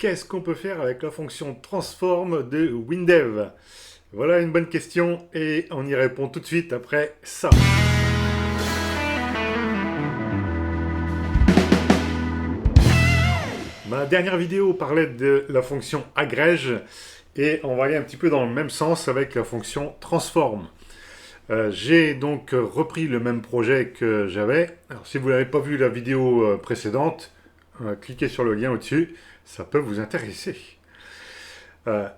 Qu'est-ce qu'on peut faire avec la fonction transform de WinDev? Voilà une bonne question et on y répond tout de suite après ça. Ma dernière vidéo parlait de la fonction agrège et on va aller un petit peu dans le même sens avec la fonction transform. J'ai donc repris le même projet que j'avais. Alors si vous n'avez pas vu la vidéo précédente, cliquez sur le lien au-dessus, ça peut vous intéresser.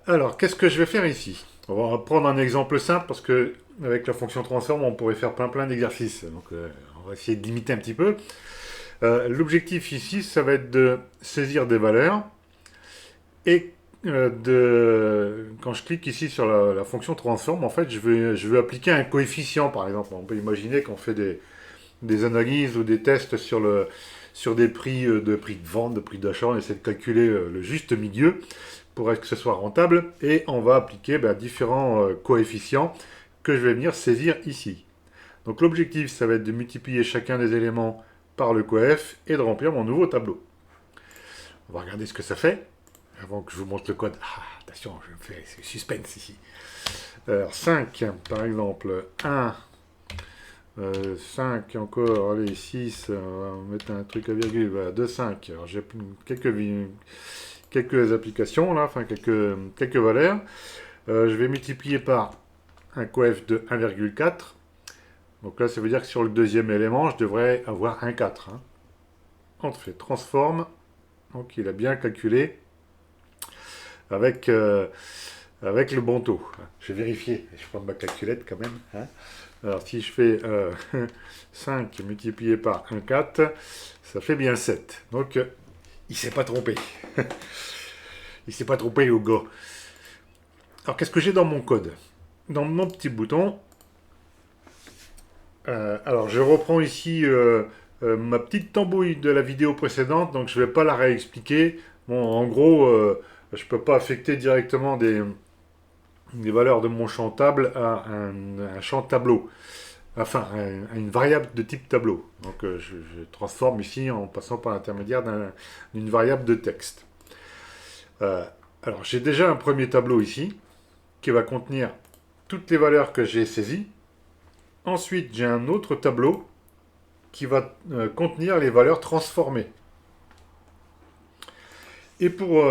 Alors, qu'est-ce que je vais faire ici? On va prendre un exemple simple parce que avec la fonction transform, on pourrait faire plein d'exercices. Donc, on va essayer de limiter un petit peu. L'objectif ici, ça va être de saisir des valeurs et quand je clique ici sur la fonction transform, en fait, je vais appliquer un coefficient, par exemple. On peut imaginer qu'on fait des analyses ou des tests sur des prix de vente, de prix d'achat. On essaie de calculer le juste milieu pour que ce soit rentable. Et on va appliquer différents coefficients que je vais venir saisir ici. Donc l'objectif, ça va être de multiplier chacun des éléments par le coef et de remplir mon nouveau tableau. On va regarder ce que ça fait avant que je vous montre le code. Ah, attention, je me fais suspense ici. Alors 5, par exemple, 1, 5 encore, allez, 6, on va mettre un truc à virgule, voilà, 2, 5. Alors j'ai quelques applications là, enfin quelques valeurs. Je vais multiplier par un coef de 1,4. Donc là, ça veut dire que sur le deuxième élément, je devrais avoir un 4. Hein. On fait transform. Donc il a bien calculé avec le bon taux. Je vais vérifier. Je prends ma calculette quand même. Hein. Alors si je fais 5 multiplié par 1,4, ça fait bien 7. Donc il s'est pas trompé. Il s'est pas trompé au gars. Alors qu'est-ce que j'ai dans mon code? Dans mon petit bouton, alors je reprends ici ma petite tambouille de la vidéo précédente, donc je ne vais pas la réexpliquer. Bon, en gros, je ne peux pas affecter directement des valeurs de mon champ table à un champ tableau. Enfin, à une variable de type tableau. Donc je transforme ici en passant par l'intermédiaire d'une variable de texte. Alors j'ai déjà un premier tableau ici qui va contenir toutes les valeurs que j'ai saisies. Ensuite, j'ai un autre tableau qui va contenir les valeurs transformées. Et pour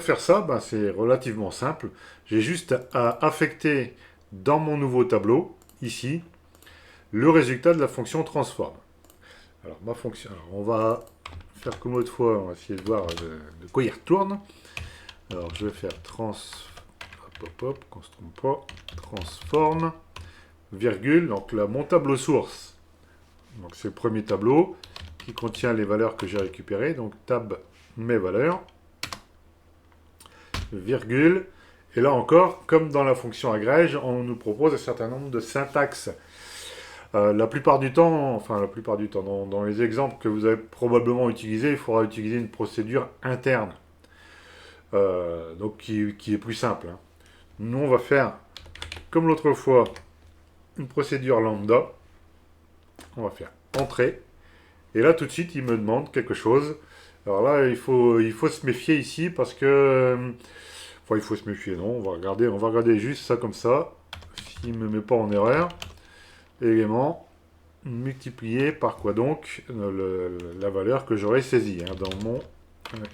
faire ça, c'est relativement simple. J'ai juste à affecter dans mon nouveau tableau, ici, le résultat de la fonction transform. Alors, on va faire comme l'autre fois, on va essayer de voir de quoi il retourne. Alors, je vais faire qu'on se trompe pas, transform, virgule, donc là, mon tableau source. Donc c'est le premier tableau qui contient les valeurs que j'ai récupérées. Donc tab mes valeurs, virgule. Et là encore, comme dans la fonction agrège, on nous propose un certain nombre de syntaxes. La plupart du temps, dans les exemples que vous avez probablement utilisés, il faudra utiliser une procédure interne. Donc qui est plus simple. Hein. Nous, on va faire, comme l'autre fois, une procédure lambda. On va faire entrée. Et là, tout de suite, il me demande quelque chose. Alors là, il faut se méfier ici parce que... Enfin, il faut se méfier, non. On va regarder juste ça comme ça. S'il ne me met pas en erreur. Élément multiplié par quoi donc la valeur que j'aurais saisie hein, dans mon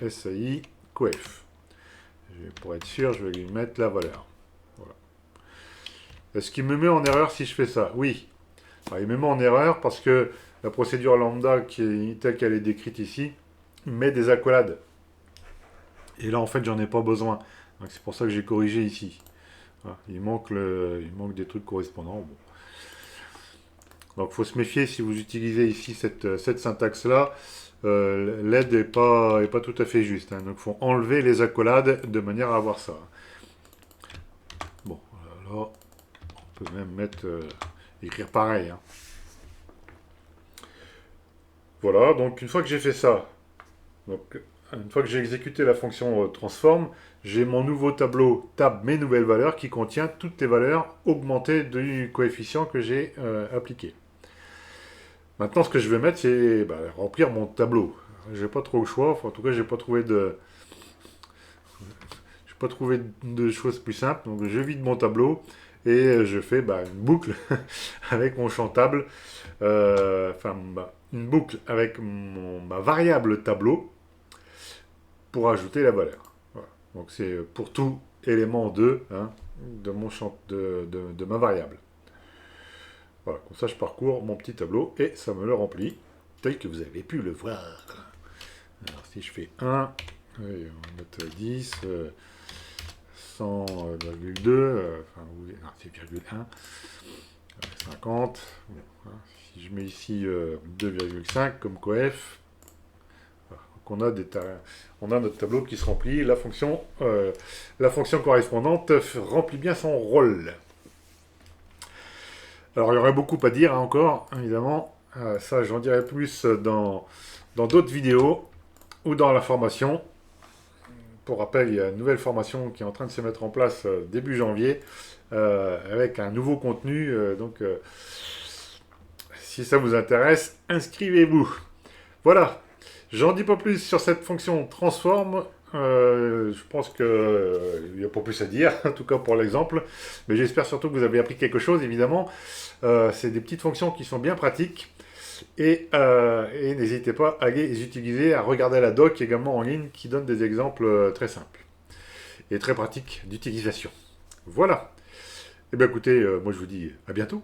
SAI coef. Pour être sûr, je vais lui mettre la valeur. Voilà. Est-ce qu'il me met en erreur si je fais ça? Oui. Alors, il me met en erreur parce que la procédure lambda telle qu'elle est décrite ici met des accolades. Et là, en fait, j'en ai pas besoin. Donc, c'est pour ça que j'ai corrigé ici. Voilà. Il manque des trucs correspondants. Bon. Donc, il faut se méfier si vous utilisez ici cette syntaxe-là. L'aide n'est pas tout à fait juste. Hein. Donc, il faut enlever les accolades de manière à avoir ça. Bon, là, on peut même écrire pareil. Hein. Voilà, donc une fois que j'ai fait ça, donc une fois que j'ai exécuté la fonction transform, j'ai mon nouveau tableau tab mes nouvelles valeurs qui contient toutes les valeurs augmentées du coefficient que j'ai appliqué. Maintenant, ce que je vais mettre, c'est remplir mon tableau. J'ai pas trop le choix, enfin, en tout cas, j'ai pas trouvé pas trouvé de choses plus simples. Donc je vide mon tableau et je fais une boucle avec mon champ table, une boucle avec ma variable tableau pour ajouter la valeur. Voilà. Donc c'est pour tout élément de mon champ de ma variable. Voilà, comme ça je parcours mon petit tableau et ça me le remplit, tel que vous avez pu le voir. Alors si je fais 1, on va mettre 10, 100,2, c'est virgule 1, 50, bon, voilà. Si je mets ici 2,5 comme coef, voilà. Donc on a notre tableau qui se remplit, la fonction correspondante remplit bien son rôle. Alors, il y aurait beaucoup à dire encore, évidemment. Ça, j'en dirai plus dans d'autres vidéos ou dans la formation. Pour rappel, il y a une nouvelle formation qui est en train de se mettre en place début janvier avec un nouveau contenu. Si ça vous intéresse, inscrivez-vous. Voilà. J'en dis pas plus sur cette fonction transform. Je pense qu'il n'y a pas plus à dire, en tout cas pour l'exemple. Mais j'espère surtout que vous avez appris quelque chose, évidemment. C'est des petites fonctions qui sont bien pratiques. Et n'hésitez pas à les utiliser, à regarder la doc également en ligne qui donne des exemples très simples et très pratiques d'utilisation. Voilà. Eh bien écoutez, moi je vous dis à bientôt.